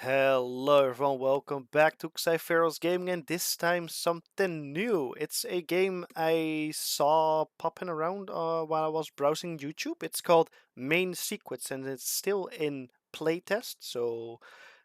Hello everyone, welcome back to XyphearosGaming, and this time something new. It's a game I saw popping around while I was browsing YouTube. It's called Main Sequence and it's still in playtest, so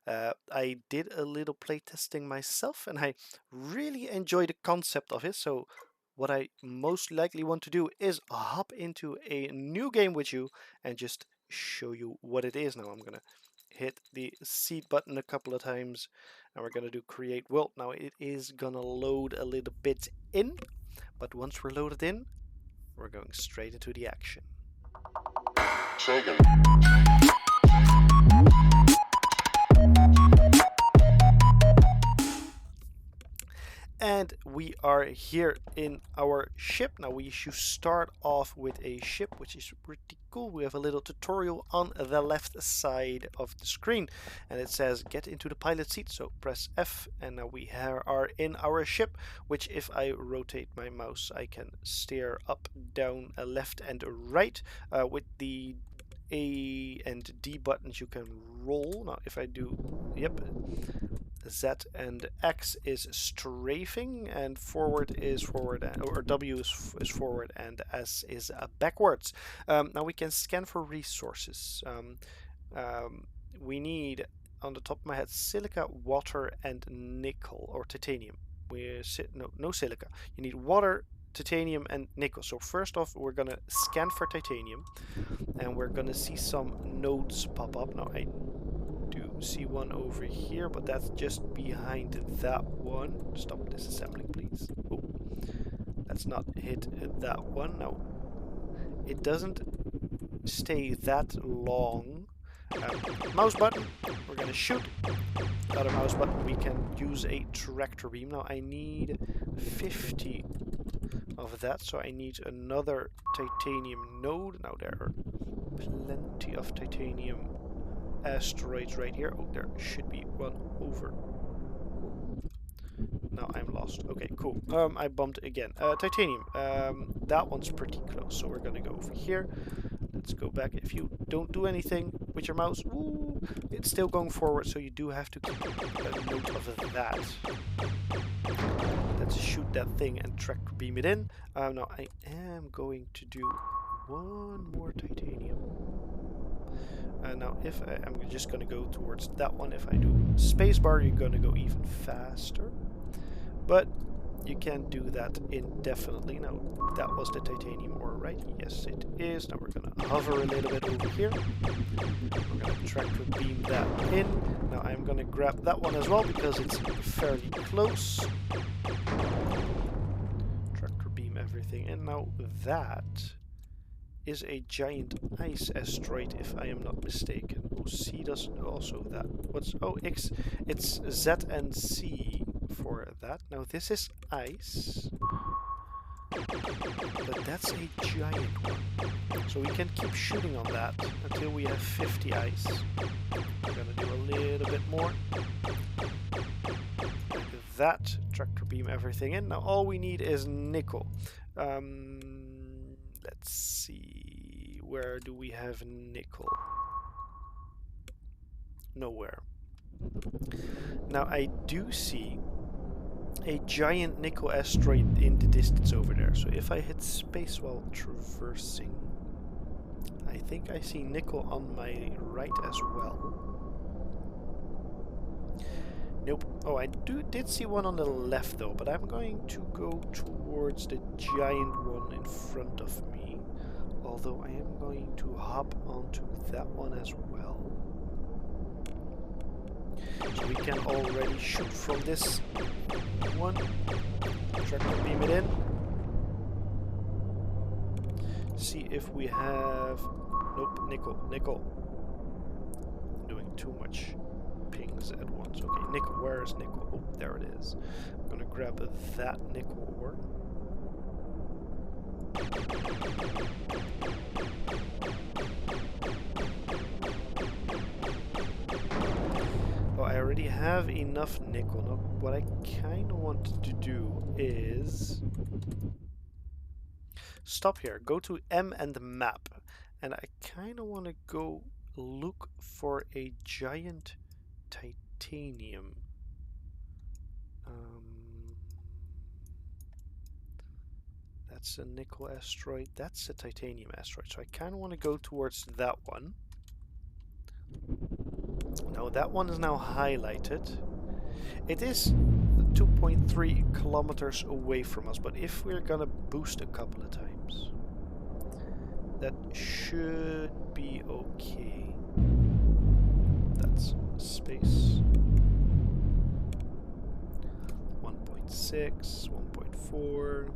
I did a little playtesting myself and I really enjoy the concept of it. So what I most likely want to do is hop into a new game with you and just show you what it is. Now I'm gonna hit the seed button a couple of times and we're gonna do create world. Now it is gonna load a little bit in, but once we're loaded in, we're going straight into the action. Sagan. And we are here in our ship. Now we should start off with a ship, which is pretty cool. We have a little tutorial on the left side of the screen and it says get into the pilot seat. So press F and now we are in our ship, which if I rotate my mouse, I can steer up, down, left and right. With the A and D buttons you can roll. Now if I do, yep, Z and X is strafing, and forward is forward, or W is forward, and S is backwards. Now we can scan for resources. We need, on the top of my head, silica, water, and nickel or titanium. No silica. You need water, titanium, and nickel. So first off, we're gonna scan for titanium, and we're gonna see some nodes pop up. Now I do see one over here, but that's just behind that one. Stop disassembling, please. Oh, let's not hit that one. No, it doesn't stay that long. Mouse button, we're gonna shoot. Other mouse button, we can use a tractor beam. Now I need 50 of that, so I need another titanium node. Now there are plenty of titanium asteroids right here. Oh, there should be one over. Now I'm lost. Okay, cool. I bumped again. Titanium. That one's pretty close, so we're gonna go over here. Let's go back. If you don't do anything with your mouse, ooh, it's still going forward, so you do have to keep a note of that. Let's shoot that thing and tractor beam it in. Now I am going to do one more titanium. Now if I'm just going to go towards that one. If I do spacebar, you're going to go even faster. But you can't do that indefinitely. Now that was the titanium ore, right? Yes, it is. Now we're going to hover a little bit over here. We're going to tractor beam that in. Now I'm going to grab that one as well because it's fairly close. Tractor beam everything in. Now that is a giant ice asteroid, if I am not mistaken. Oh, C does also that. What's, oh, X, it's Z and C for that. Now this is ice, but that's a giant one. So we can keep shooting on that until we have 50 ice. We're gonna do a little bit more. Like that, tractor beam everything in. Now all we need is nickel. Let's see, where do we have nickel? Nowhere. Now I do see a giant nickel asteroid in the distance over there. So if I hit space while traversing, I think I see nickel on my right as well. Nope. Oh, I did see one on the left though, but I'm going to go towards the giant one in front of me. Although I am going to hop onto that one as well. So we can already shoot from this one. Tractor beam it in. See if we have... Nope, nickel. I'm doing too much pings at once. Okay, nickel, where is nickel? Oh, there it is. I'm gonna grab that nickel ore. Oh, I already have enough nickel. Now, what I kind of want to do is stop here, go to M and map, and I kind of want to go look for a giant titanium titanium. That's a nickel asteroid. That's a titanium asteroid. So I kind of want to go towards that one. Now that one is now highlighted. It is 2.3 kilometers away from us, but if we're gonna boost a couple of times, that should be okay. That's space. 1.6, 1.4.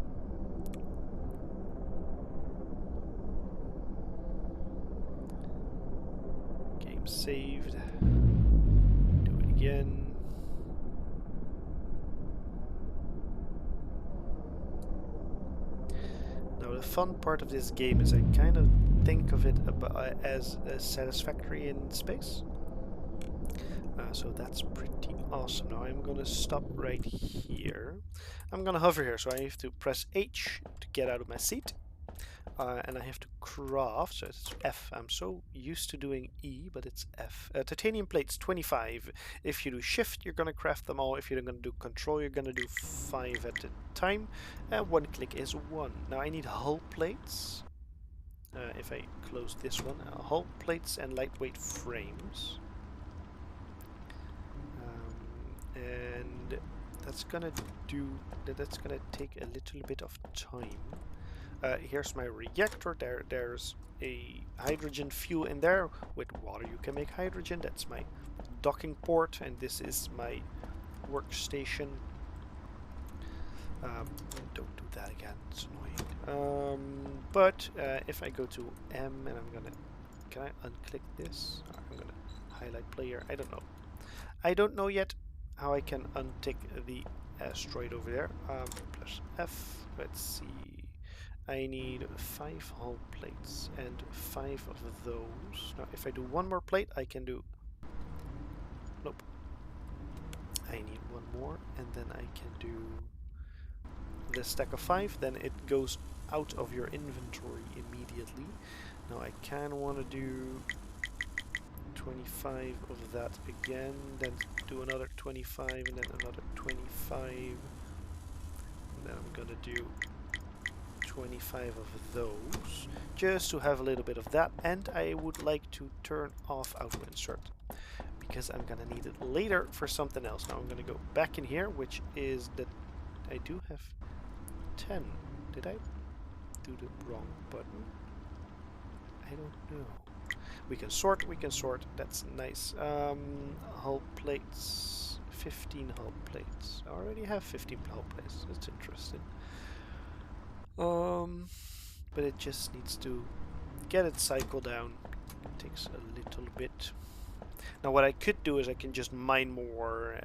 Game saved. Do it again. Now the fun part of this game is I kind of think of it as satisfactory in space. So that's pretty awesome. Now I'm gonna stop right here. I'm gonna hover here, so I have to press H to get out of my seat. And I have to craft, so it's F. I'm so used to doing E, but it's F. Titanium plates, 25. If you do shift, you're gonna craft them all. If you're gonna do control, you're gonna do 5 at a time. One click is 1. Now I need hull plates. If I close this one, hull plates and lightweight frames. And that's gonna take a little bit of time. Here's my reactor. There's a hydrogen fuel in there. With water you can make hydrogen. That's my docking port, and this is my workstation. Don't do that again, it's annoying. But if I go to M and I'm gonna, can I unclick this? I'm gonna highlight player. I don't know yet how I can untick the asteroid over there. Press F. Let's see. I need 5 hull plates and 5 of those. Now, if I do one more plate, I can do. Nope. I need one more, and then I can do the stack of 5. Then it goes out of your inventory immediately. Now, I kind of want to do 25 of that again, then do another 25, and then another 25, and then I'm gonna do 25 of those, just to have a little bit of that. And I would like to turn off auto insert, because I'm gonna need it later for something else. Now I'm gonna go back in here, which is that I do have 10. Did I do the wrong button? I don't know. We can sort, that's nice. Hull plates, 15 hull plates. I already have 15 hull plates, that's interesting. But it just needs to get it cycled down. It takes a little bit. Now what I could do is I can just mine more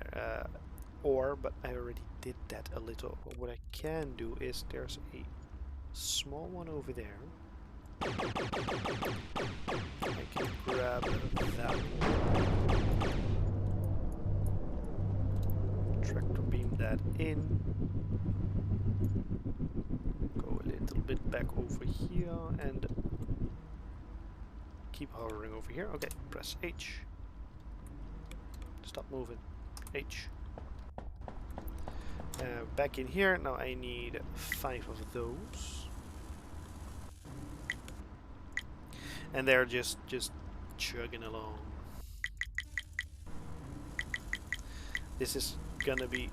ore, but I already did that a little. What I can do is there's a small one over there. I can grab that one. Tractor beam that in. Go a little bit back over here and keep hovering over here. Okay, press H. Stop moving. H. Back in here. Now I need 5 of those. And they're just chugging along. This is gonna be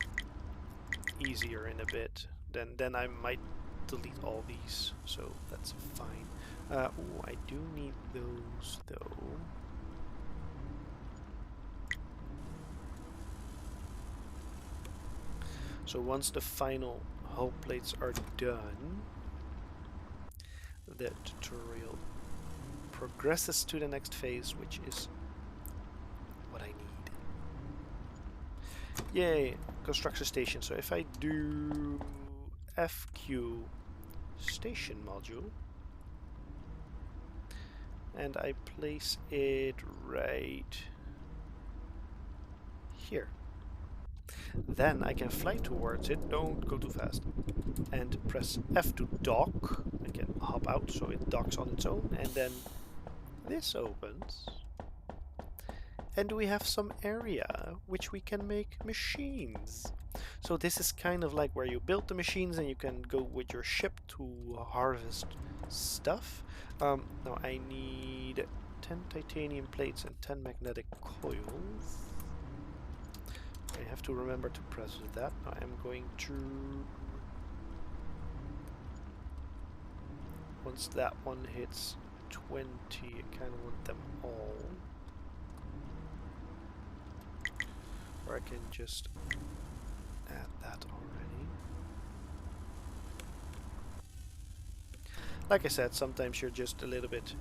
easier in a bit. Then I might delete all these, so that's fine. Oh, I do need those though. So once the final hull plates are done, the tutorial progresses to the next phase, which is what I need. Yay, construction station. So if I do FQ station module and I place it right here, then I can fly towards it. Don't go too fast. And press F to dock. I can hop out so it docks on its own, and then this opens, and we have some area which we can make machines. So this is kind of like where you build the machines and you can go with your ship to harvest stuff. Now I need 10 titanium plates and 10 magnetic coils. I have to remember to press that. Now I'm going to... Once that one hits 20, I kind of want them all. Or I can just add that already. Like I said, sometimes you're just a little bit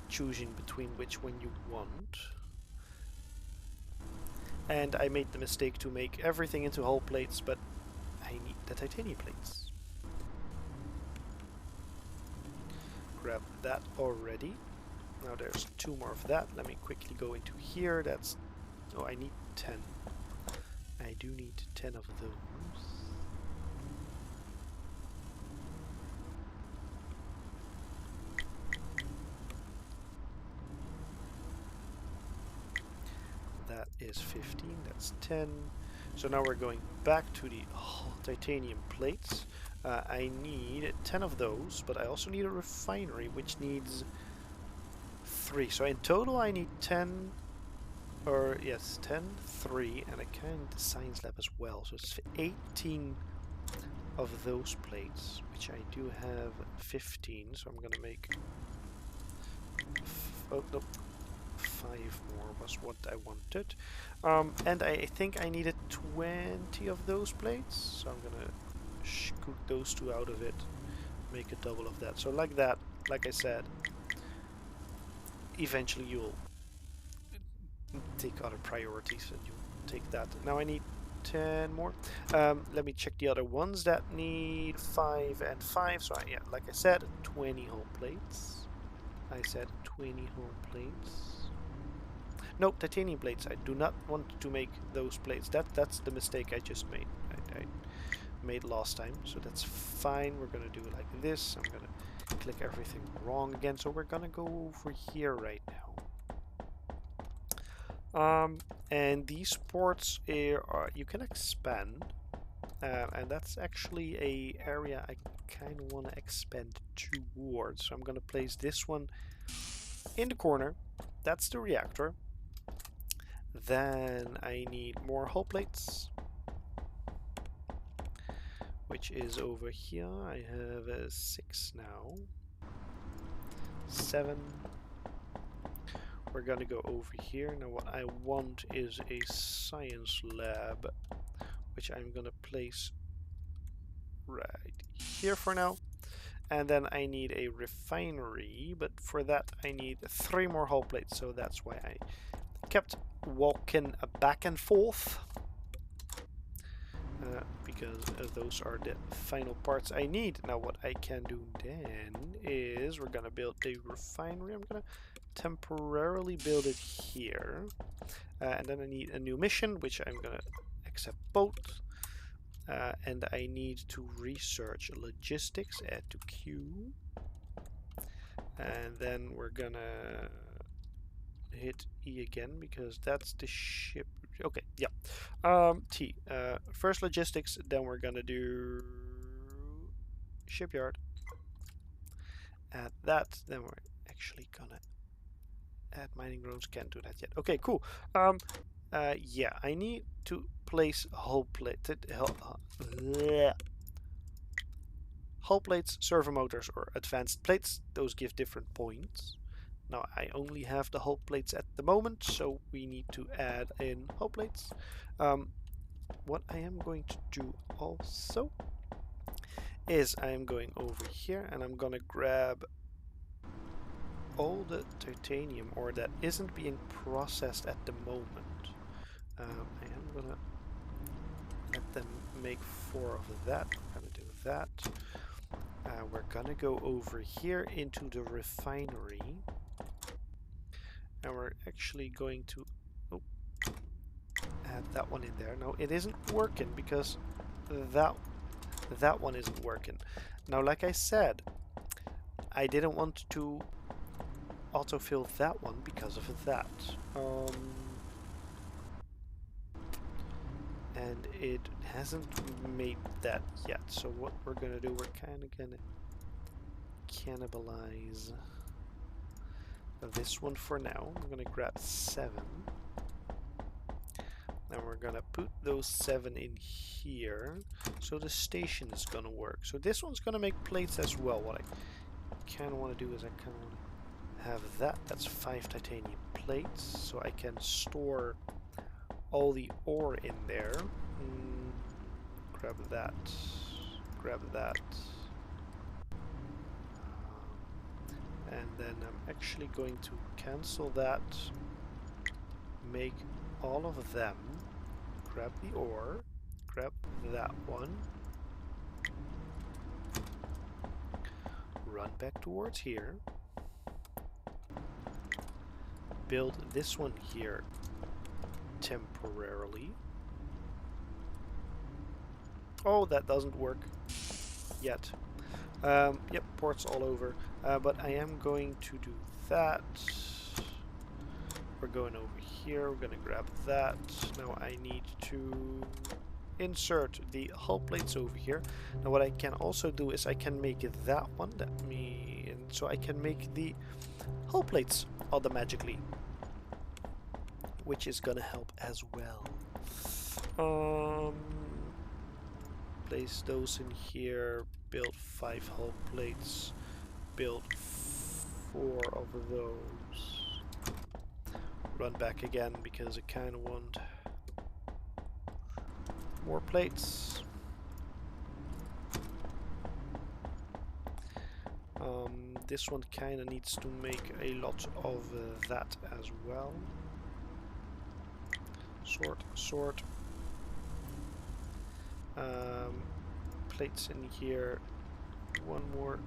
choosing between which one you want. And I made the mistake to make everything into hull plates, but I need the titanium plates. Grab that already. Now there's 2 more of that. Let me quickly go into here. That's... Oh, I need 10. I do need 10 of those. That is 15, that's 10. So now we're going back to the titanium plates. I need 10 of those, but I also need a refinery, which needs 3. So in total I need 10, or yes, 10, 3, and I can need the science lab as well. So it's 18 of those plates, which I do have 15, so I'm gonna make... Oh, nope. 5 more was what I wanted. And I think I needed 20 of those plates, so I'm gonna scoot those 2 out of it, make a double of that. So like that, like I said, eventually you'll take other priorities and you'll take that. Now I need 10 more. Let me check the other ones that need 5 and 5. So yeah, like I said, 20 hull plates. I said 20 hull plates. No, titanium plates. I do not want to make those plates. That's the mistake I just made. I made last time, so that's fine. We're gonna do it like this. I'm gonna click everything wrong again. So we're gonna go over here right now. And these ports are you can expand, and that's actually a area I kind of want to expand towards. So I'm gonna place this one in the corner. That's the reactor. Then I need more hull plates, which is over here. I have 6 now. 7. We're gonna go over here. Now what I want is a science lab, which I'm gonna place right here for now. And then I need a refinery, but for that I need 3 more hull plates, so that's why I kept walking back and forth, because those are the final parts I need. Now what I can do then is we're gonna build a refinery. I'm gonna temporarily build it here, and then I need a new mission, which I'm gonna accept both, and I need to research logistics, add to queue, and then we're gonna hit E again because that's the ship. Okay, yeah. T. First logistics, then we're gonna do shipyard. Add that, then we're actually gonna add mining drones. Can't do that yet. Okay, cool. Yeah, I need to place hull plate. Hull plates, servo motors, or advanced plates. Those give different points. Now I only have the hull plates at the moment, so we need to add in hull plates. What I am going to do also is I am going over here and I'm gonna grab all the titanium ore that isn't being processed at the moment. I am gonna let them make 4 of that. We're gonna do that. We're gonna go over here into the refinery. And we're actually going to add that one in there. No, it isn't working because that one isn't working. Now, like I said, I didn't want to autofill that one because of that. And it hasn't made that yet. So what we're gonna do, we're kind of gonna cannibalize this one for now. I'm gonna grab 7. And we're gonna put those 7 in here. So the station is gonna work. So this one's gonna make plates as well. What I kind of want to do is I kind of want to have that. That's 5 titanium plates. So I can store all the ore in there. Grab that. Grab that. And then I'm actually going to cancel that. Make all of them. Grab the ore. Grab that one. Run back towards here. Build this one here temporarily. Oh, that doesn't work yet. Yep, ports all over. But I am going to do that. We're going over here. We're going to grab that. Now I need to insert the hull plates over here. Now what I can also do is I can make that one. So I can make the hull plates automatically, which is going to help as well. Place those in here. Build 5 hull plates. Build 4 of those. Run back again because I kind of want more plates. This one kind of needs to make a lot of that as well. Sort. Plates in here. 1 more.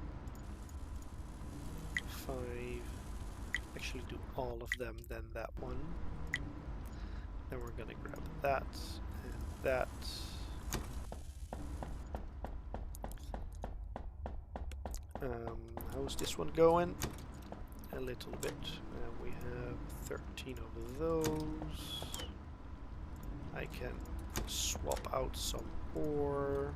5. Actually do all of them, then that one. Then we're gonna grab that and that. How's this one going? A little bit. We have 13 of those. I can swap out some ore.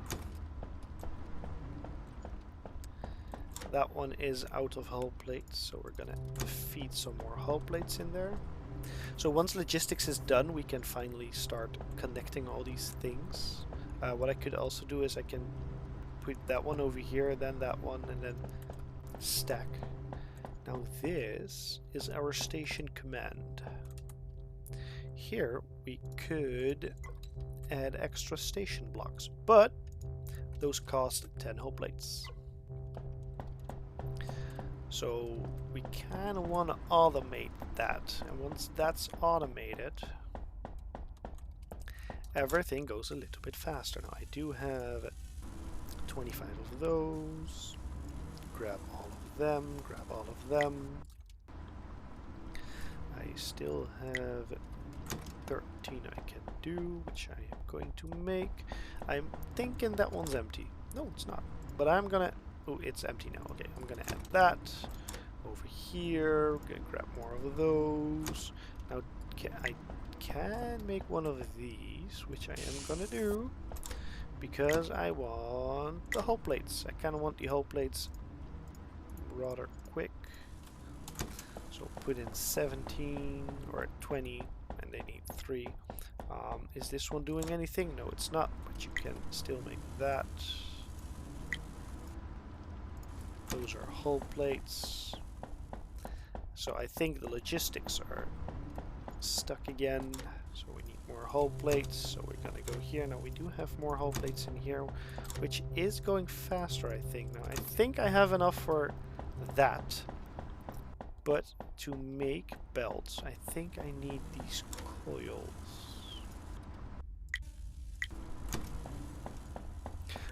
That one is out of hull plates, so we're gonna feed some more hull plates in there. So once logistics is done, we can finally start connecting all these things. What I could also do is I can put that one over here, then that one, and then stack. Now this is our station command. Here we could add extra station blocks, but those cost 10 hull plates. So we kind of want to automate that, and once that's automated, everything goes a little bit faster. Now I do have 25 of those. Grab all of them, grab all of them. I still have 13 I can do, which I am going to make. I'm thinking that one's empty. No, it's not. But I'm gonna... Oh, it's empty now. Okay, I'm gonna add that over here. We're gonna grab more of those. Now, I can make one of these, which I am gonna do, because I want the hull plates. I kind of want the hull plates rather quick. So put in 17 or 20, and they need 3. Is this one doing anything? No, it's not, but you can still make that. Those are hull plates. So I think the logistics are stuck again. So we need more hull plates. So we're gonna go here. Now we do have more hull plates in here, which is going faster, I think. Now I think I have enough for that. But to make belts, I think I need these coils.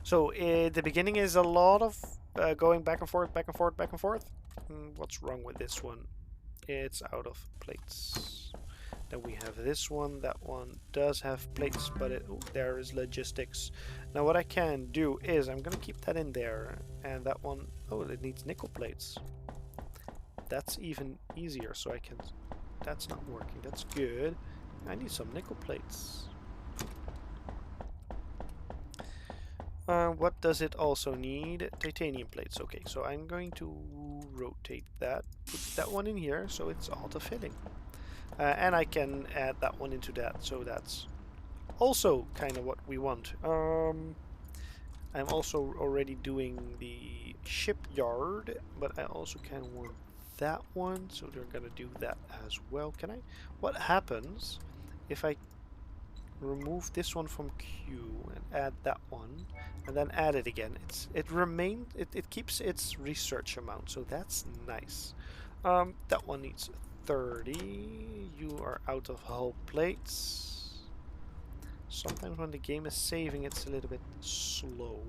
So the beginning is a lot of going back and forth, back and forth, back and forth. What's wrong with this one? It's out of plates. Then we have this one. That one does have plates, but there is logistics. Now what I can do is I'm going to keep that in there. And that one, oh, it needs nickel plates. that's even easier, so I can... That's not working. That's good. I need some nickel plates. What does it also need? Titanium plates. Okay, so I'm going to rotate that. Put that one in here, so it's auto-filling. And I can add that one into that, so that's also kind of what we want. I'm also already doing the shipyard, but I also kind of want that one, so they're gonna do that as well. Can I? What happens if I remove this one from queue and add that one, and then add it again? It keeps its research amount, so that's nice. That one needs 30. You are out of hull plates. Sometimes when the game is saving, it's a little bit slow.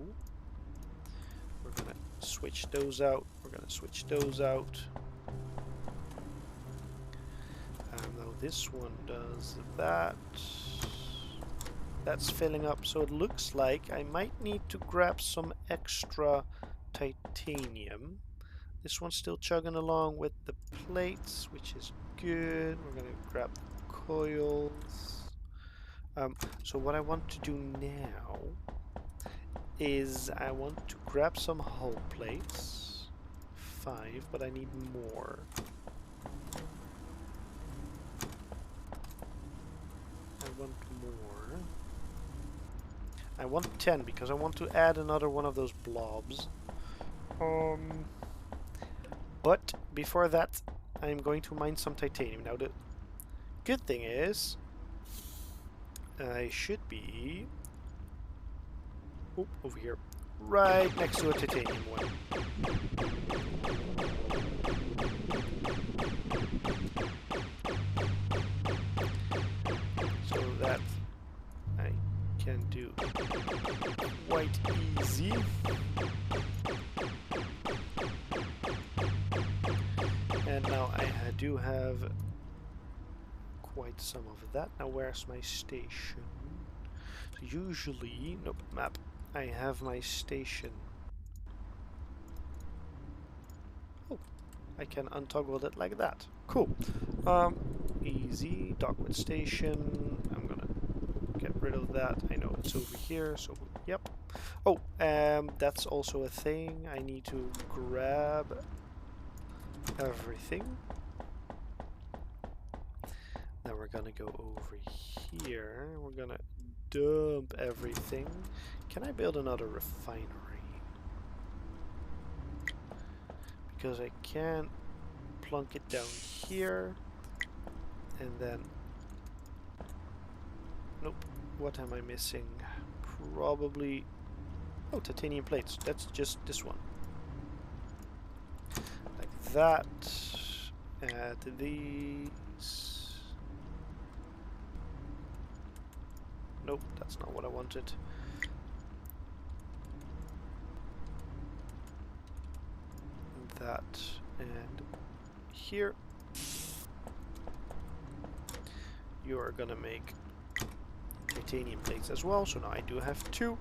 We're gonna switch those out. We're gonna switch those out. Now this one does that. That's filling up, so it looks like I might need to grab some extra titanium. This one's still chugging along with the plates, which is good. We're gonna grab the coils. So what I want to do now is I want to grab some hull plates. 5, but I need more. I want more. I want 10 because I want to add another one of those blobs. But before that, I'm going to mine some titanium. Now the good thing is I should be over here, right next to a titanium one. So that I can do quite easy. And now I do have quite some of that. Now where's my station? So usually, nope, map. I have my station. Oh, I can untoggle it like that. Cool. Easy. Dockwood station. I'm gonna get rid of that. I know it's over here, so yep. Oh, that's also a thing. I need to grab everything. Now we're gonna go over here. We're gonna dump everything. Can I build another refinery? Because I can plunk it down here. And then... Nope. What am I missing? Probably... Oh, titanium plates. That's just this one. Like that. Add these. Nope, that's not what I wanted. That and here. You are gonna make titanium plates as well, so now I do have 2.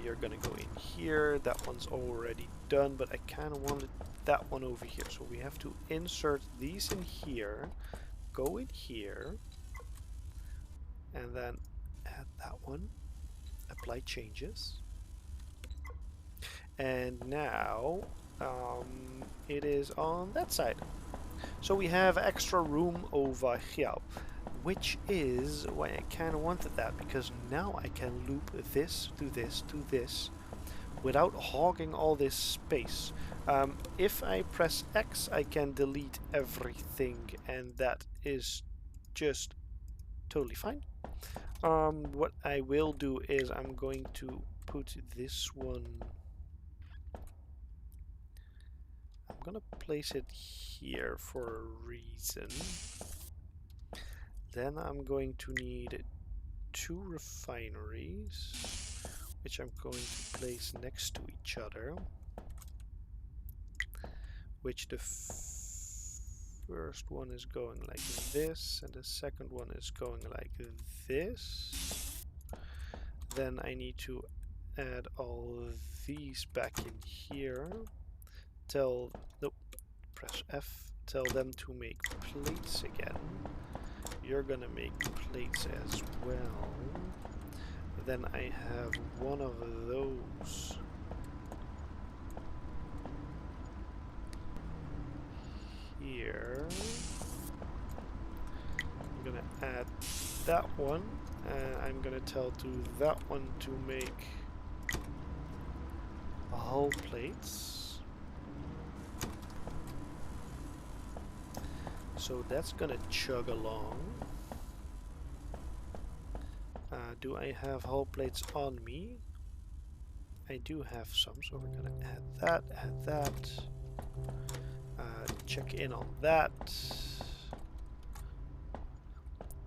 You're gonna go in here. That one's already done, but I kind of wanted that one over here, so we have to insert these in here, go in here, and then add that one, apply changes, and now it is on that side. So we have extra room over here, which is why I kind of wanted that, because now I can loop this to this to this without hogging all this space. If I press X, I can delete everything, and that is just totally fine. What I will do is I'm going to put this one... I'm gonna place it here for a reason. Then I'm going to need 2 refineries, which I'm going to place next to each other. Which the first one is going like this, and the second one is going like this. Then I need to add all these back in here. tell, nope, press F, tell them to make plates again. You're gonna make plates as well. Then I have one of those here. I'm gonna add that one, and I'm gonna tell to that one to make hull plates. So that's gonna chug along. Do I have hull plates on me? I do have some, so we're gonna add that. Check in on that.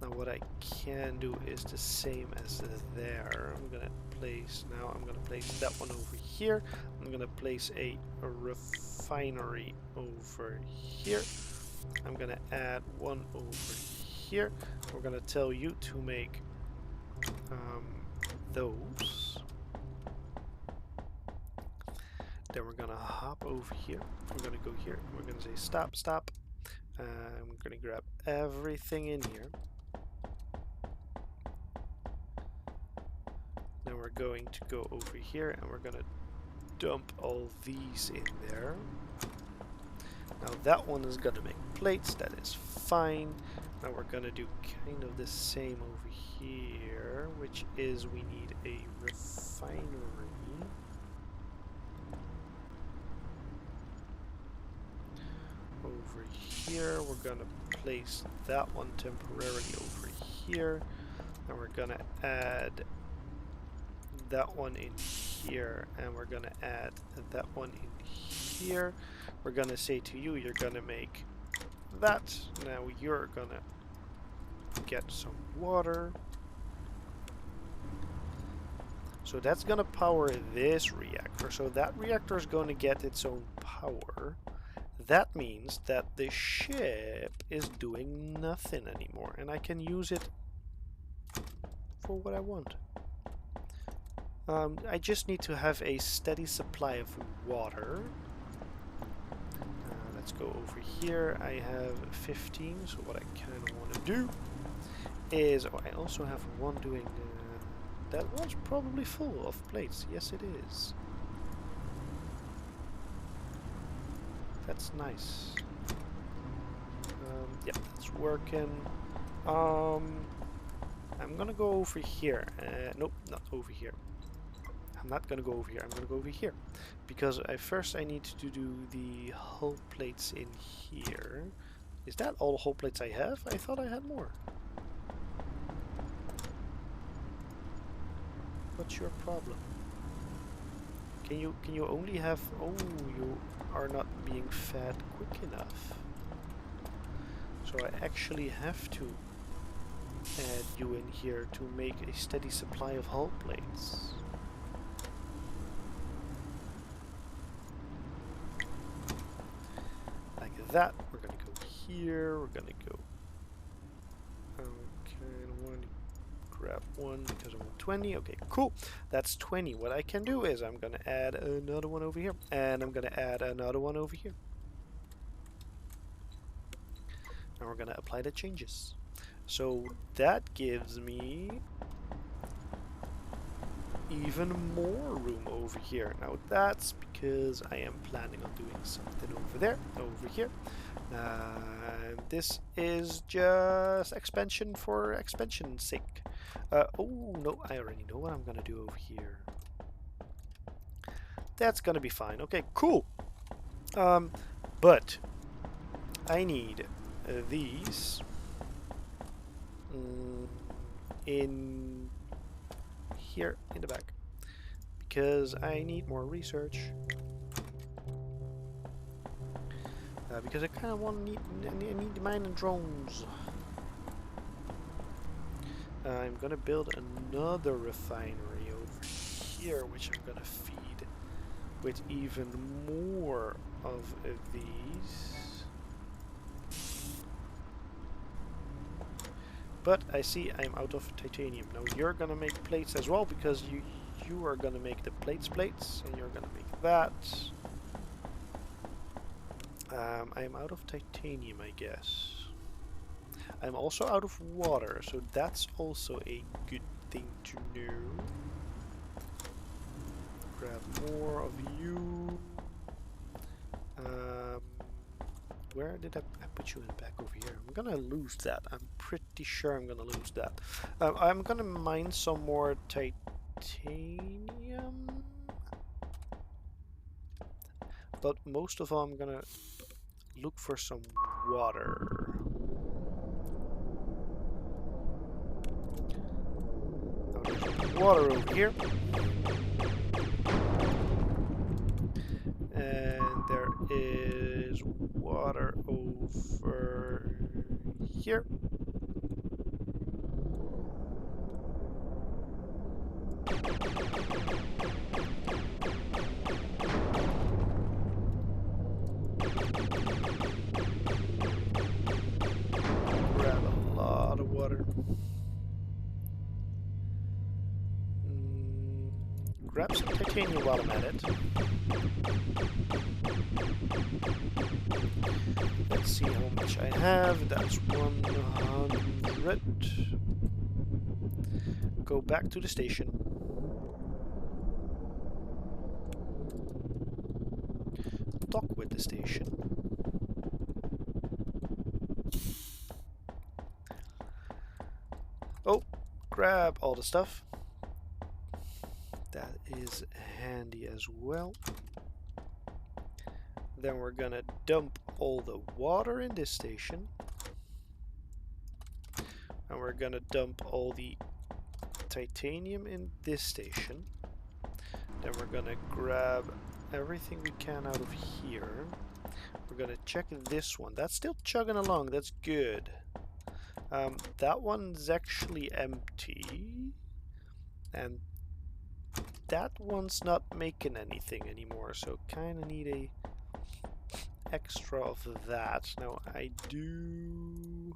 Now what I can do is the same as there. I'm gonna place that one over here. I'm gonna place a refinery over here. I'm gonna add one over here. We're gonna tell you to make those. Then we're gonna hop over here. We're gonna go here. We're gonna say stop, stop. I'm gonna grab everything in here. Then we're going to go over here and we're gonna dump all these in there. Now that one is gonna make plates, that is fine. Now we're gonna do kind of the same over here, which is we need a refinery. Over here, we're gonna place that one temporarily over here. And we're gonna add that one in here, and we're gonna add that one in here. We're gonna say to you, you're gonna make that. Now you're gonna get some water. So that's gonna power this reactor. So that reactor is gonna get its own power. That means that the ship is doing nothing anymore, and I can use it for what I want. I just need to have a steady supply of water. Let's go over here. I have 15, so what I kind of want to do is... Oh, I also have one doing... that one's probably full of plates. Yes, it is. That's nice. Yeah, it's working. I'm gonna go over here. Nope, not over here. I'm not gonna go over here. I'm gonna go over here because first I need to do the hull plates in here. Is that all the hull plates I have? I thought I had more. What's your problem? Can you only have... Oh, you are not being fed quick enough. So I actually have to add you in here to make a steady supply of hull plates. Like that. We're gonna go here. We're gonna go... Okay, I want to grab one because I want 20. Okay, cool. That's 20. What I can do is I'm gonna add another one over here, and I'm gonna add another one over here. And we're gonna apply the changes. So that gives me even more room over here. Now that's because I am planning on doing something over there, over here. This is just expansion for expansion's sake. Oh no, I already know what I'm gonna do over here. That's gonna be fine. Okay, cool. But I need these in here in the back because I need more research. Because I kind of want to need mining drones. I'm gonna build another refinery over here, which I'm gonna feed with even more of these. But I see I'm out of titanium. Now you're gonna make plates as well because you are gonna make the plates, and you're gonna make that. I'm out of titanium, I guess. I'm also out of water, so that's also a good thing to know. Grab more of you. Where did I put you in back over here? I'm gonna lose that. I'm pretty sure I'm gonna lose that. I'm gonna mine some more titanium. But most of all, I'm gonna look for some water. Oh, there's water over here. And there is water over here. Grab a lot of water. Grab some titanium while I'm at it. Let's see how much I have. That's 100. Go back to the station. Dock with the station. Oh, grab all the stuff. That is handy as well. Then we're gonna dump all the water in this station. And we're gonna dump all the titanium in this station. Then we're gonna grab everything we can out of here. We're gonna check this one. That's still chugging along. That's good. That one's actually empty. And that one's not making anything anymore. So kind of need a extra of that. Now I do...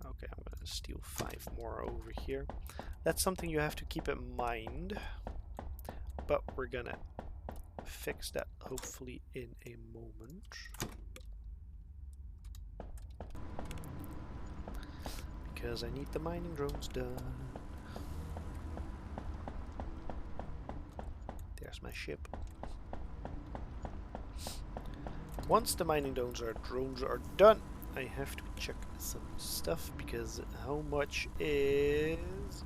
Okay, I'm gonna steal 5 more over here. That's something you have to keep in mind. But we're gonna fix that hopefully in a moment. Because I need the mining drones done. There's my ship. Once the mining drones are done, I have to check some stuff because how much is...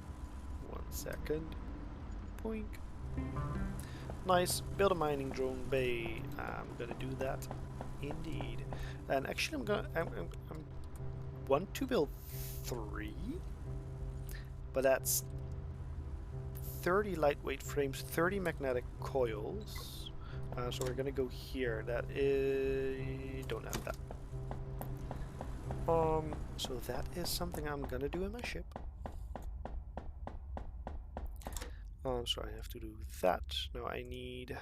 1 second. Poink. Nice. Build a mining drone bay. I'm gonna do that. Indeed. And actually I'm want to build 3, but that's 30 lightweight frames, 30 magnetic coils. So we're gonna go here. That is... don't have that. So that is something I'm gonna do in my ship. So I have to do that. Now I need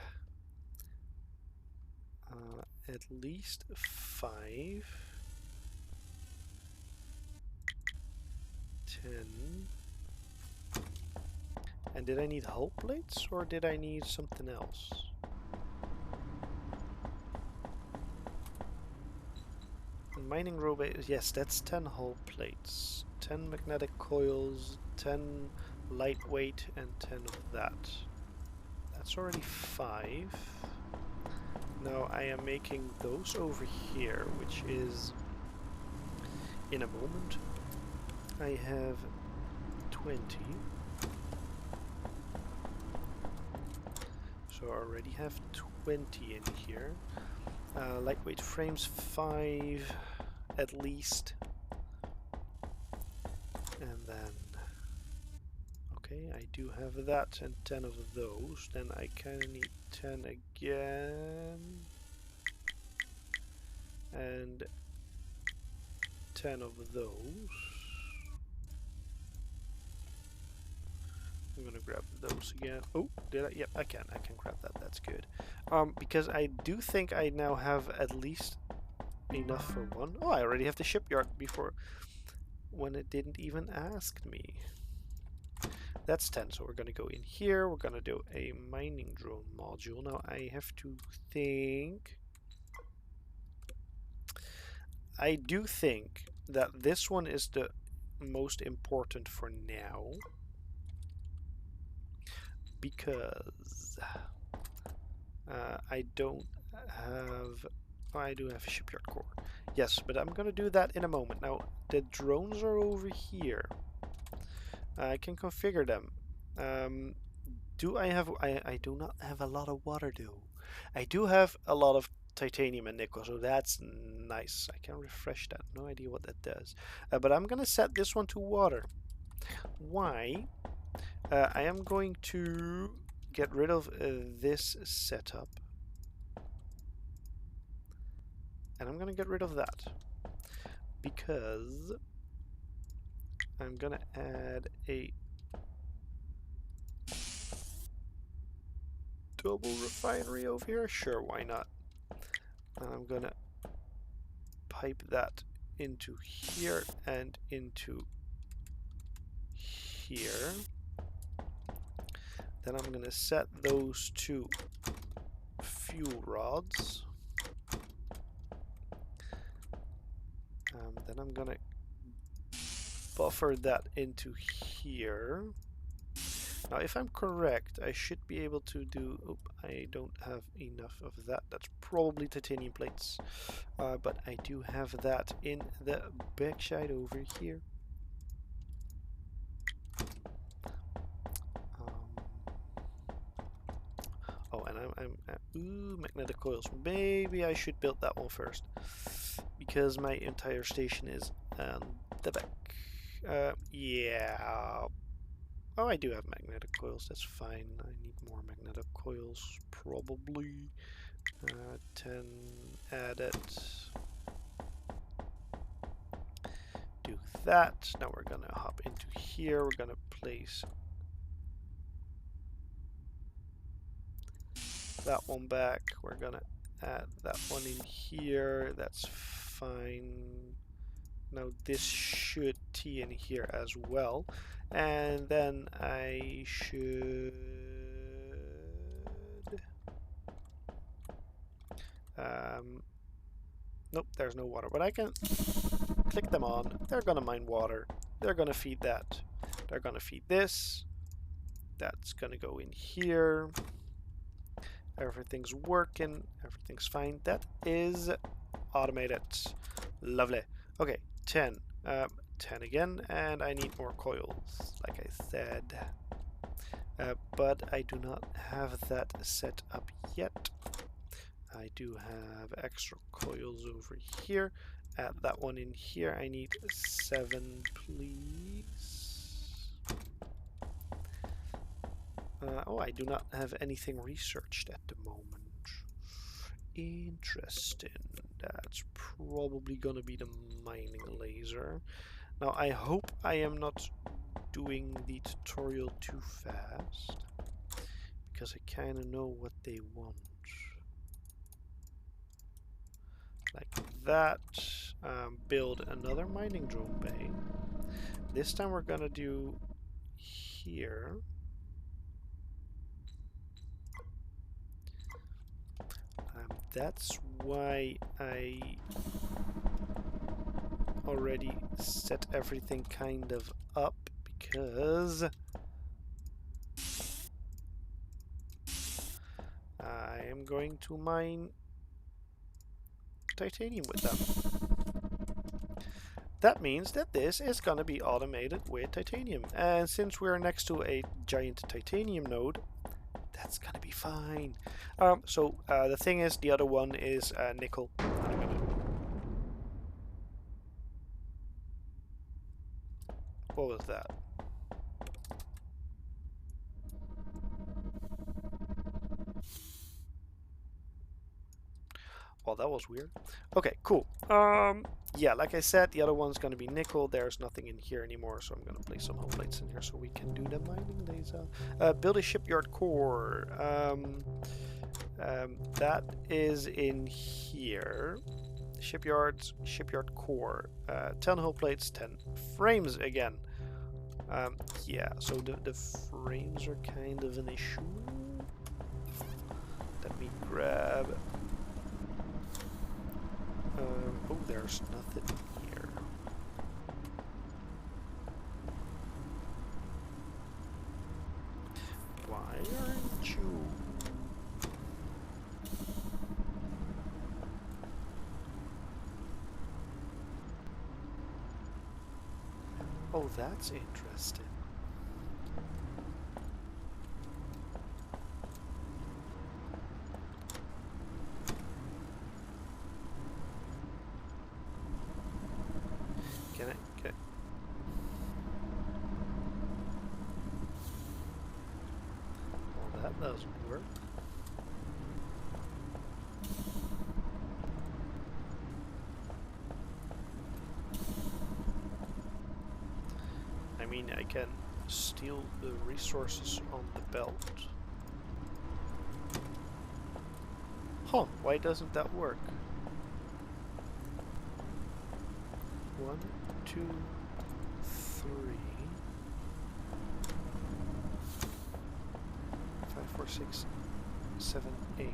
at least 5, 10. And did I need hull plates or did I need something else? Mining robot, yes, that's 10 hull plates, 10 magnetic coils, 10 lightweight, and 10 of that. That's already 5. Now I am making those over here, which is in a moment. I have 20. So I already have 20 in here. Lightweight frames 5 at least. And then, okay, I do have that and 10 of those. Then I kind of need 10 again. And 10 of those. I'm gonna grab those again. Oh, did I? Yep, I can grab that. That's good. Because I do think I now have at least enough for one. Oh, I already have the shipyard before when it didn't even ask me. That's 10, so we're gonna go in here. We're gonna do a mining drone module. Now I have to think I do think that this one is the most important for now, because I don't have... Oh, I do have a shipyard core. Yes, but I'm gonna do that in a moment. Now, the drones are over here. I can configure them. Do I have... I do not have a lot of water, though. I do have a lot of titanium and nickel, so that's nice. I can refresh that. No idea what that does. But I'm gonna set this one to water. Why? I am going to get rid of this setup. And I'm gonna get rid of that. Because I'm gonna add a double refinery over here. Sure, why not? And I'm gonna pipe that into here and into here. Then I'm gonna set those two fuel rods. Then I'm gonna buffer that into here. Now, if I'm correct, I should be able to do... Oh, I don't have enough of that. That's probably titanium plates. But I do have that in the backside over here. Oh, and ooh, magnetic coils. Maybe I should build that one first, because my entire station is on the back. Yeah. Oh, I do have magnetic coils. That's fine. I need more magnetic coils, probably. 10 added. Do that. Now we're gonna hop into here. We're gonna place that one back. We're gonna add that one in here. That's fine. Now this should tee in here as well. And then I should... Nope, there's no water. But I can click them on. They're gonna mine water. They're gonna feed that. They're gonna feed this. That's gonna go in here. Everything's working. Everything's fine. That is automated. Lovely. Okay, 10. 10 again, and I need more coils, like I said. But I do not have that set up yet. I do have extra coils over here. Add that one in here. I need 7, please. Oh, I do not have anything researched at the moment. Interesting. That's probably gonna be the mining laser. Now, I hope I am not doing the tutorial too fast, because I kind of know what they want. Like that. Build another mining drone bay. This time we're gonna do here. That's why I already set everything kind of up, because I am going to mine titanium with them. That means that this is going to be automated with titanium. And since we're next to a giant titanium node, that's going to be fine. So the thing is, the other one is nickel. What was that? Well, that was weird. Okay, cool. Yeah, like I said, the other one's gonna be nickel. There's nothing in here anymore, so I'm gonna place some hull plates in here so we can do the mining laser. Build a shipyard core. That is in here. Shipyard core. 10 hull plates, 10 frames again. Yeah, so the frames are kind of an issue. Let me grab Oh, there's nothing here. Why aren't you? Oh, that's interesting. Can I? Well, that doesn't work. I mean, I can steal the resources on the belt. Huh, why doesn't that work? 1, 2, 3, 5, 4, 6, 7, 8.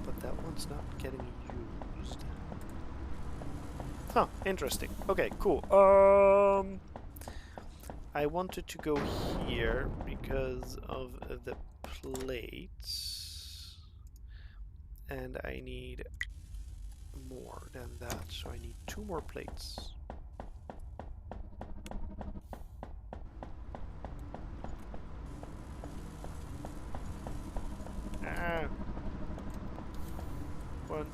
But that one's not getting used. Huh, interesting. Okay, cool. I wanted to go here because of the plates. And I need more than that, so I need 2 more plates. Ah. 1,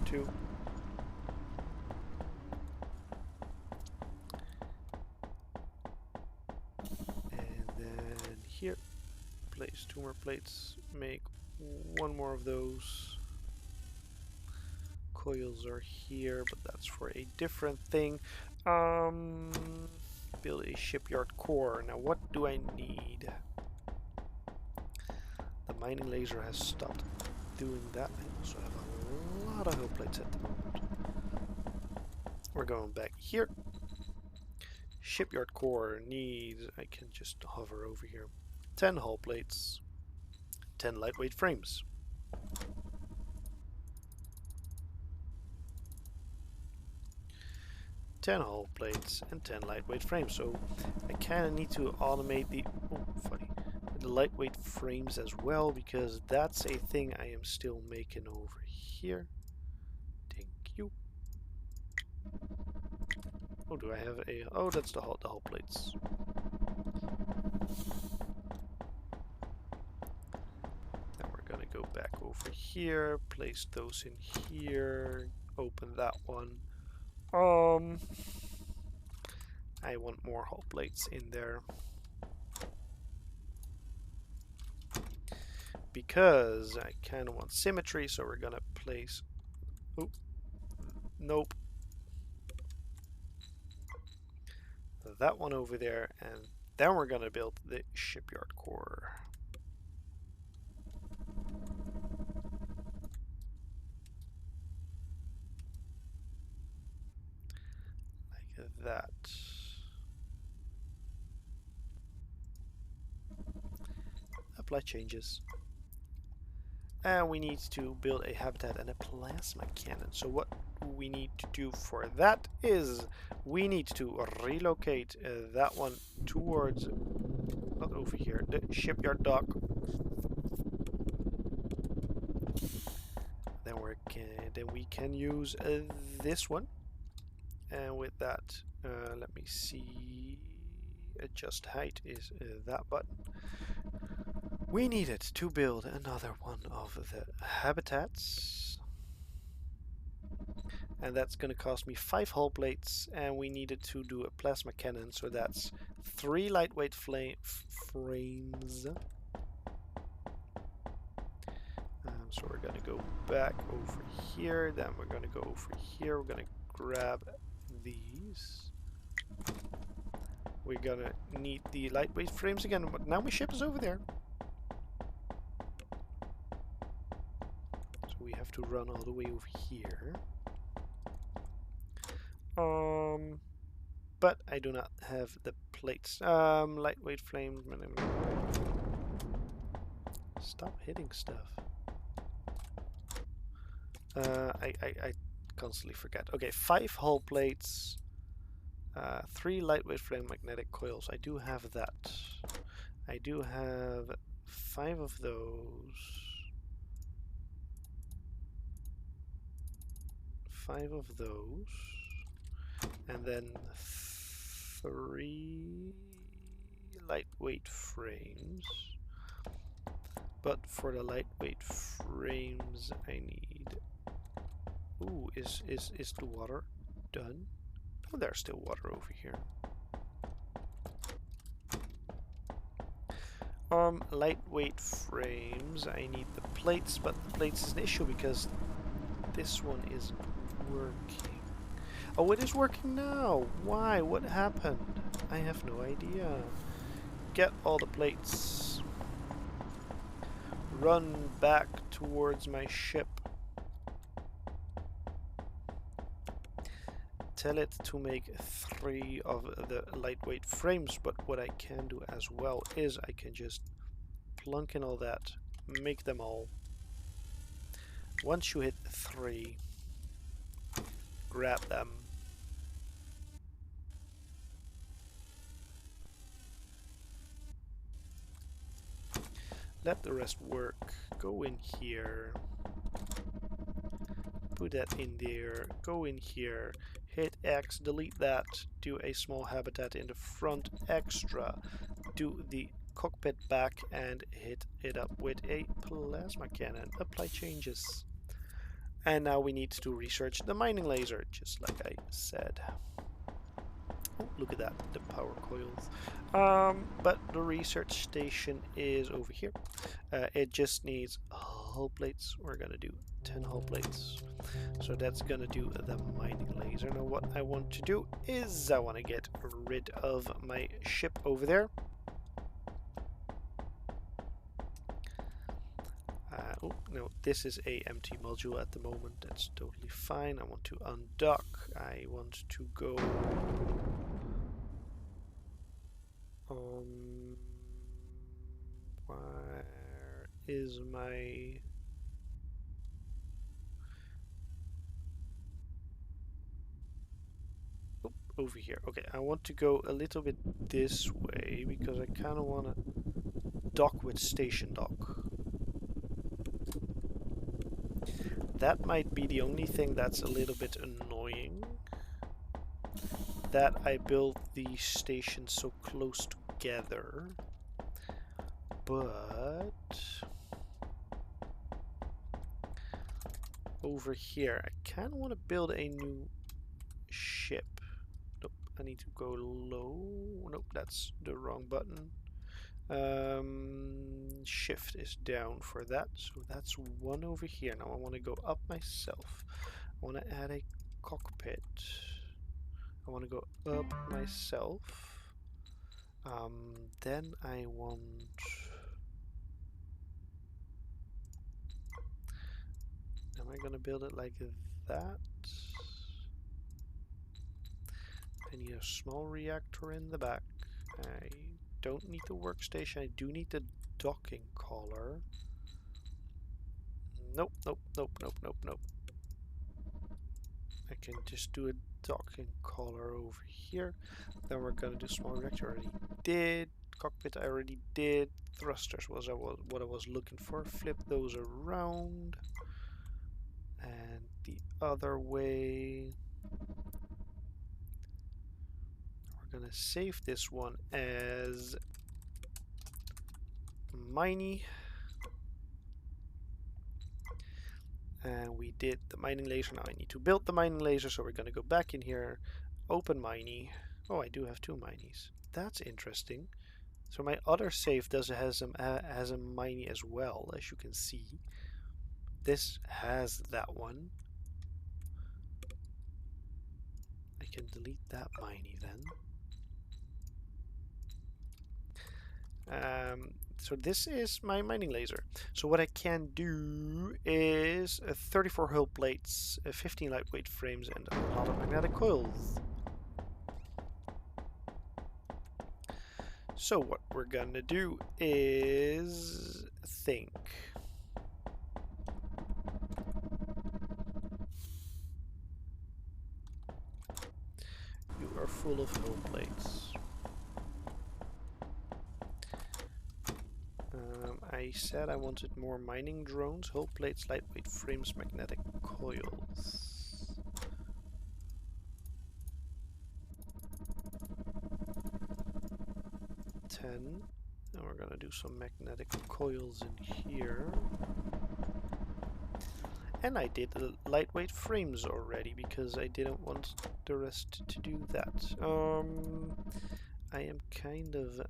2. And then here, place 2 more plates, make 1 more of those. Coils are here, but that's for a different thing. Build a shipyard core. Now what do I need? The mining laser has stopped doing that. I also have a lot of hull plates at the moment. We're going back here. Shipyard core needs, I can just hover over here, 10 hull plates, 10 lightweight frames. Ten hull plates and 10 lightweight frames. So I kind of need to automate the lightweight frames as well, because that's a thing I am still making over here. Thank you. Oh, do I have a? Oh, that's the hull plates. Then we're gonna go back over here, place those in here, open that one. I want more hull plates in there because I kind of want symmetry, so we're gonna place. Oop, nope. That one over there, and then we're gonna build the shipyard core. Like that. Apply changes. And we need to build a habitat and a plasma cannon. So what we need to do for that is we need to relocate that one towards, not over here, the shipyard dock. Then we can use this one. And with that, let me see, adjust height is that button. We needed to build another one of the habitats. And that's going to cost me 5 hull plates, and we needed to do a plasma cannon, so that's 3 lightweight frames. So we're going to go back over here, then we're going to go over here, we're going to grab these. We're going to need the lightweight frames again, but now my ship is over there. So we have to run all the way over here. But I do not have the plates. Lightweight flame. Stop hitting stuff. I constantly forget. Okay, 5 hull plates. 3 lightweight flame magnetic coils. I do have that. I do have 5 of those. 5 of those. And then 3 lightweight frames. But for the lightweight frames I need... Ooh, is the water done? Oh, there's still water over here. Lightweight frames. I need the plates, but the plates is an issue because this one isn't working. Oh, it is working now. Why? What happened? I have no idea. Get all the plates. Run back towards my ship. Tell it to make 3 of the lightweight frames, but what I can do as well is I can just plunk in all that, make them all. Once you hit 3, grab them. Let the rest work. Go in here. Put that in there. Go in here. Hit X, delete that. Do a small habitat in the front extra. Do the cockpit back and hit it up with a plasma cannon. Apply changes. And now we need to research the mining laser, just like I said. Oh, look at that, the power coils. But the research station is over here. It just needs hull plates. We're gonna do 10 hull plates. So that's gonna do the mining laser. Now what I want to do is I want to get rid of my ship over there. Oh, no, this is a empty module at the moment. That's totally fine. I want to undock. I want to go... where is my... Oh, over here. Okay, I want to go a little bit this way because I kind of want to dock with station dock. That might be the only thing that's a little bit annoying. That I built the stations so close together. But... over here, I kind of want to build a new ship. Nope, I need to go low. Nope, that's the wrong button. Shift is down for that, so that's 1 over here. Now I want to go up myself. I want to add a cockpit. I want to go up myself. Then I want... am I going to build it like that? I need a small reactor in the back. I don't need the workstation. I do need the docking collar. Nope, nope, nope, nope, nope, nope. I can just do a docking collar over here. Then we're gonna do small reactor. I already did. Cockpit I already did. Thrusters was what I was looking for. Flip those around. And the other way. We're gonna save this one as Miney. And we did the mining laser. Now I need to build the mining laser, so we're gonna go back in here, open Miney. Oh, I do have 2 Mineys. That's interesting. So my other save has a Miney as well, as you can see. This has that one. I can delete that Miney then. So this is my mining laser. So what I can do is 34 hull plates, 15 lightweight frames, and a lot of magnetic coils. So what we're gonna do is think. You are full of hull plates. I said I wanted more mining drones, hull plates, lightweight frames, magnetic coils. And we're gonna do some magnetic coils in here. And I did the lightweight frames already because I didn't want the rest to do that. I am kind of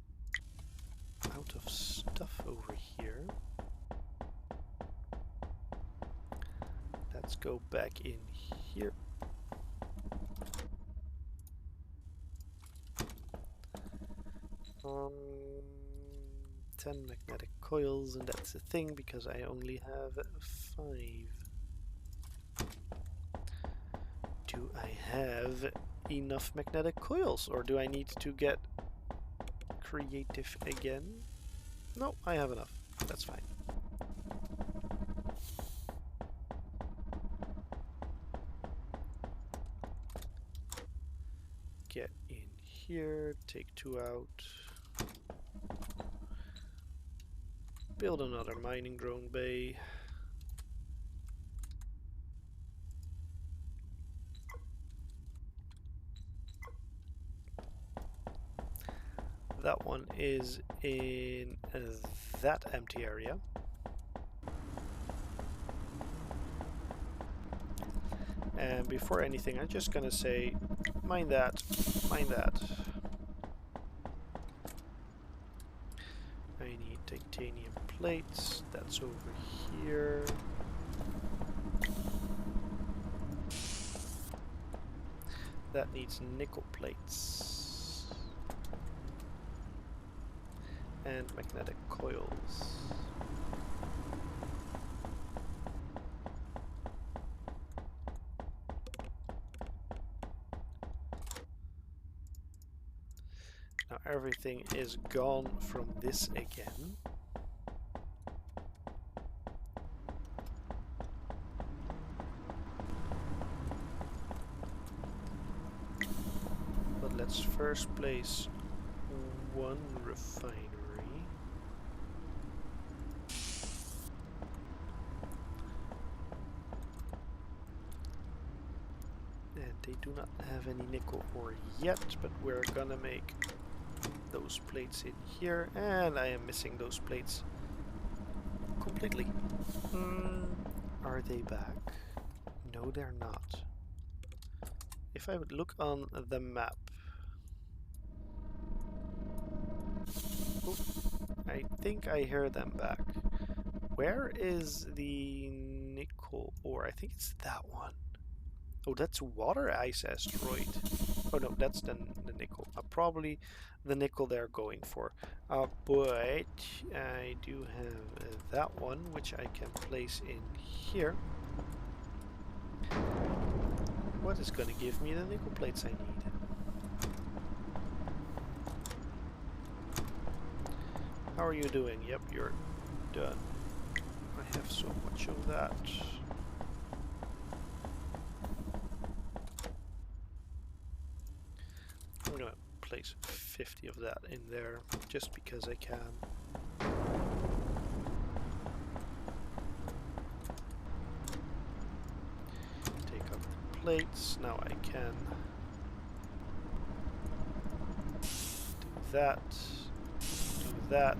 out of stuff over here. Let's go back in here. 10 magnetic coils, and that's the thing because I only have 5. Do I have enough magnetic coils, or do I need to get creative again? No, I have enough. That's fine. Get in here, take 2 out. Build another mining drone bay. That one is in that empty area. And before anything, I'm just gonna say, mine that, mine that. I need titanium plates, that's over here. That needs nickel plates. And magnetic coils. Now everything is gone from this again. But let's first place one refinery. And they do not have any nickel ore yet, but we're gonna make those plates in here, and I am missing those plates completely. Are they back? No, they're not. If I would look on the map, I think I hear them back. Where is the nickel ore? I think it's that one. Oh, that's water ice asteroid. Oh no, that's the nickel. Probably the nickel they're going for. But I do have that one, which I can place in here. What is going to give me the nickel plates I need? How are you doing? Yep, you're done. I have so much of that. I'm gonna place 50 of that in there just because I can. Take out the plates. Now I can do that. Do that.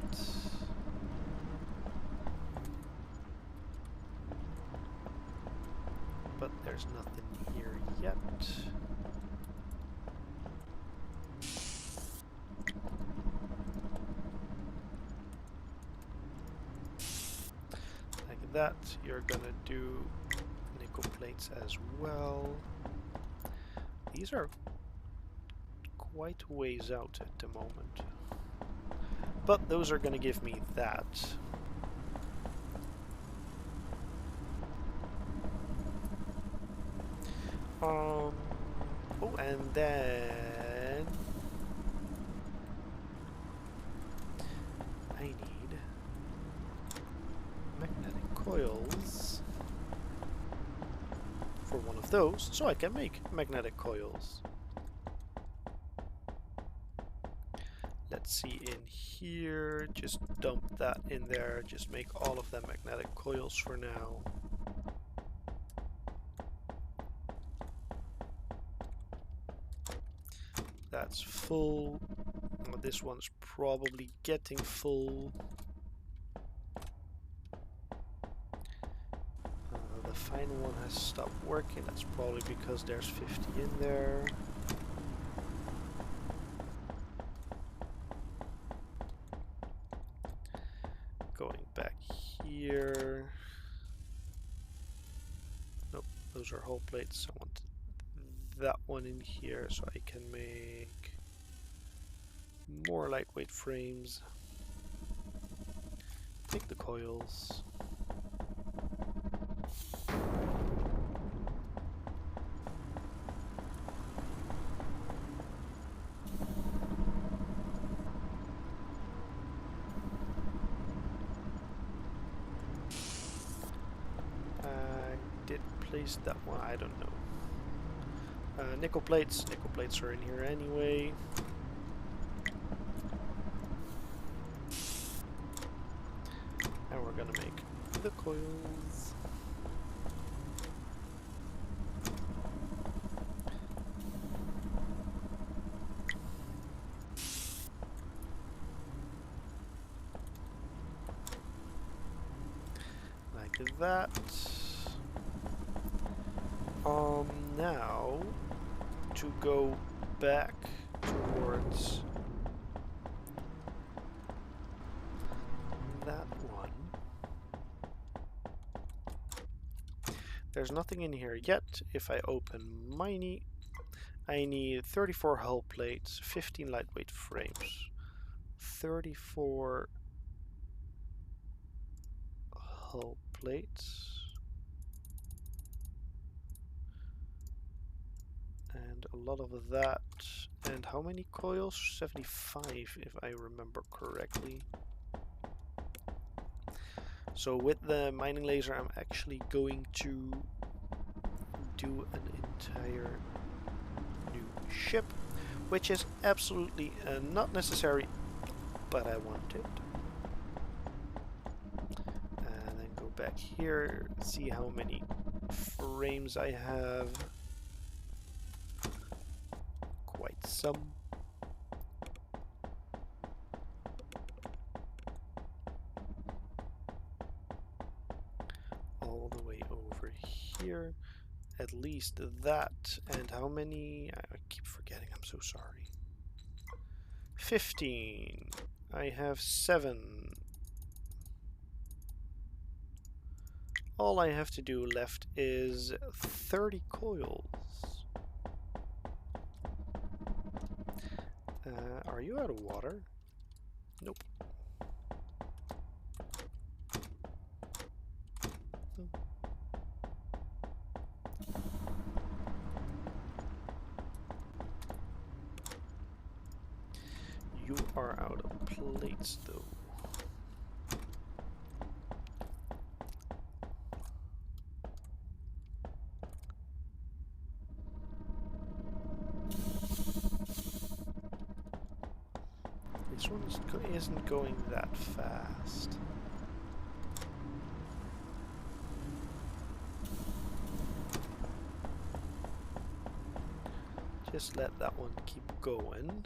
But there's nothing here yet. Like that. You're gonna do nickel plates as well. These are quite ways out at the moment. But those are gonna give me that. Oh, and then coils for one of those, so I can make magnetic coils. Let's see in here, just dump that in there, just make all of them magnetic coils for now. That's full. This one's probably getting full. The final one has stopped working. That's probably because there's 50 in there. Going back here. Nope, those are whole plates. I want that one in here so I can make more lightweight frames. Take the coils. Place that one, I don't know. Nickel plates are in here anyway. And we're gonna make the coils. Like that. Now to go back towards that one. There's nothing in here yet. If I open Miney, I need 34 hull plates, 15 lightweight frames, 34 hull plates. And a lot of that. And how many coils? 75 if I remember correctly. So with the mining laser I'm actually going to do an entire new ship, which is absolutely not necessary, but I want it. And then go back here, see how many frames I have. Quite some. All the way over here. At least that. And how many? I keep forgetting, I'm so sorry. 15. I have 7. All I have to do left is 30 coils. Are you out of water? Nope. You are out of plates, though. This one isn't going that fast. Just let that one keep going.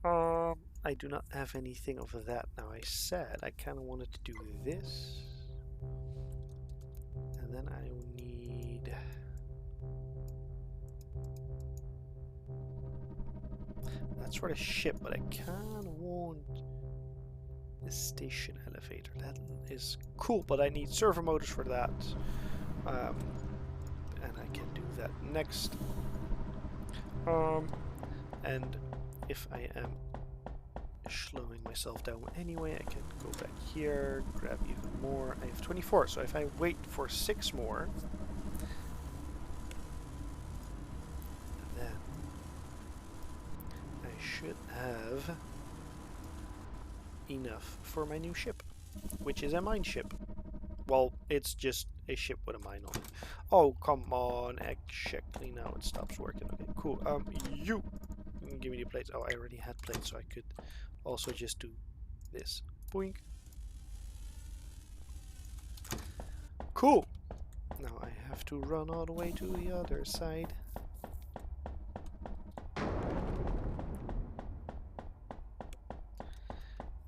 I do not have anything of that now. I said I kind of wanted to do this. And then I need... That's for the ship, but I kind of want the station elevator. That is cool, but I need servo motors for that. And I can do that next. And if I am slowing myself down anyway, I can go back here, grab even more. I have 24, so if I wait for 6 more, then I should have enough for my new ship, which is a mine ship. Well, it's just a ship with a mine on it. Oh, come on, exactly now it stops working. Okay, cool. You give me the plates. Oh, I already had plates, so I could also just do this. Boink. Cool. Now I have to run all the way to the other side.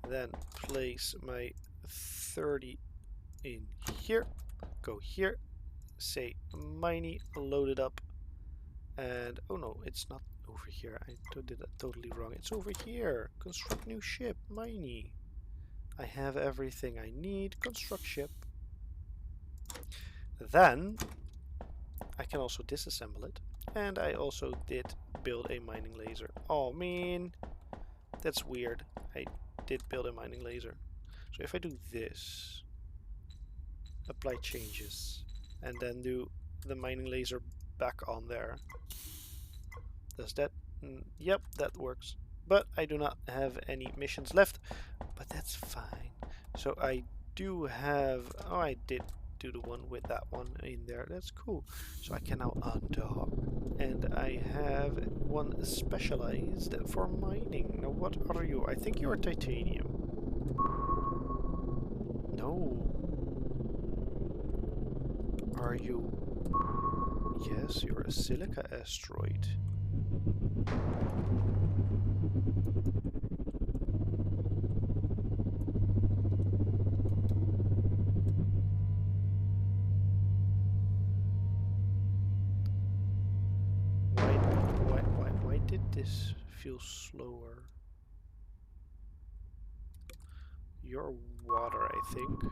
Then place my 30 in here. Go here. Say miney, load it up. And oh no, it's not over here. I did that totally wrong. It's over here. Construct new ship, miney. I have everything I need. Construct ship. Then I can also disassemble it. And I also did build a mining laser. Oh man, that's weird. I did build a mining laser. So if I do this, apply changes, and then do the mining laser back on there. Does that? Yep, that works. But I do not have any missions left, but that's fine. So I do have, oh, I did do the one with that one in there. That's cool. So I can now undock. And I have one specialized for mining. Now what are you? I think you are titanium. No. Are you? Yes, you're a silica asteroid. Why did this feel slower? You're water, I think.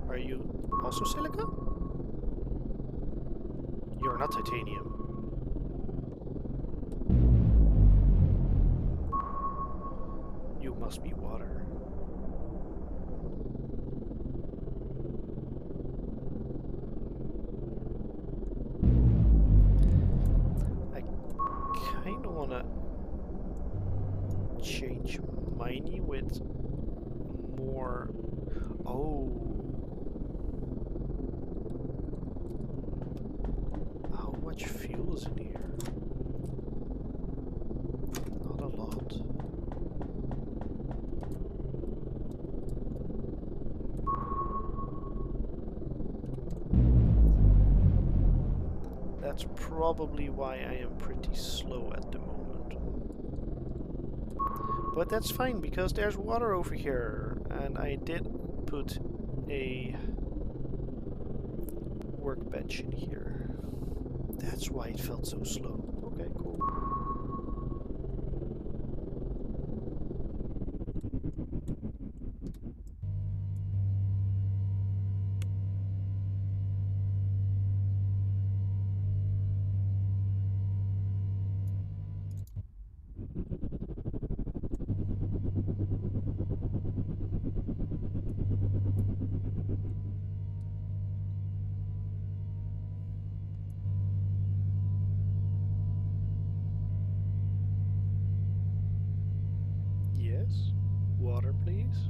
Are you also silica? You're not titanium. You must be water. I kinda wanna change miney with more. Oh. How much fuel is in here? Not a lot. That's probably why I am pretty slow at the moment. But that's fine, because there's water over here. And I did put a workbench in here. That's why it felt so slow. Okay, cool. Yes. Water, please.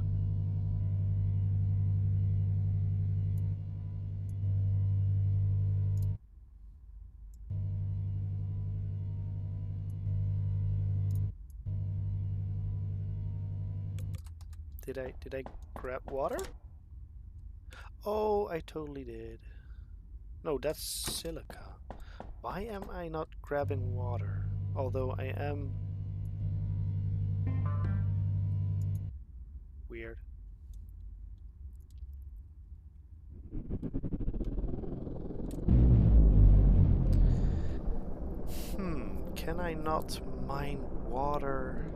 Did I grab water? Oh, I totally did. No, that's silica. Why am I not grabbing water? Although I am... Weird. Can I not mine water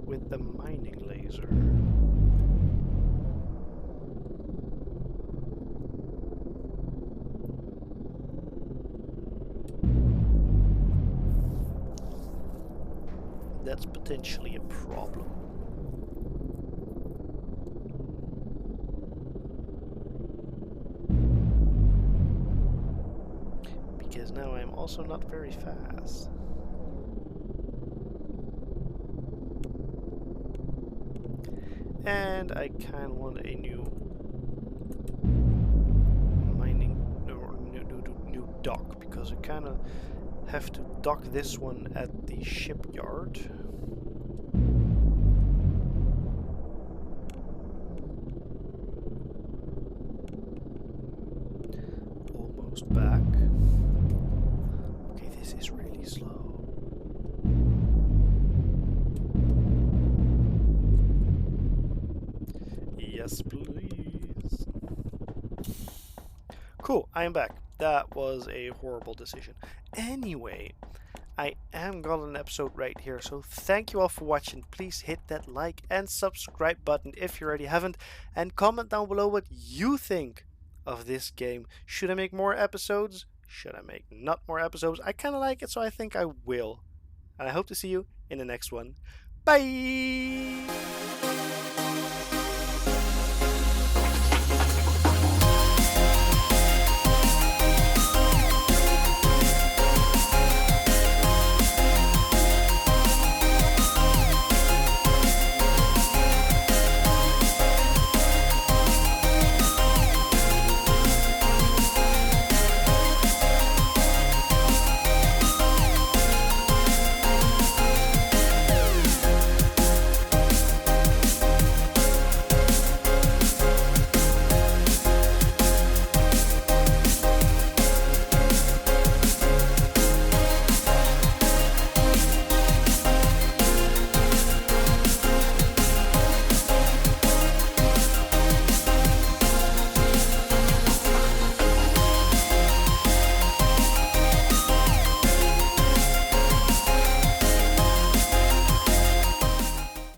with the mining laser? That's potentially a problem. Because now I'm also not very fast. And I kind of want a new mining or new dock, because I kind of have to dock this one at the shipyard. Almost back. Okay, this is really slow. Yes, please. Cool, I am back. That was a horrible decision. Anyway, I am got an episode right here, so thank you all for watching. Please hit that like and subscribe button if you already haven't, and comment down below what you think of this game. Should I make more episodes? Should I make not more episodes? I kind of like it, so I think I will. And I hope to see you in the next one. Bye!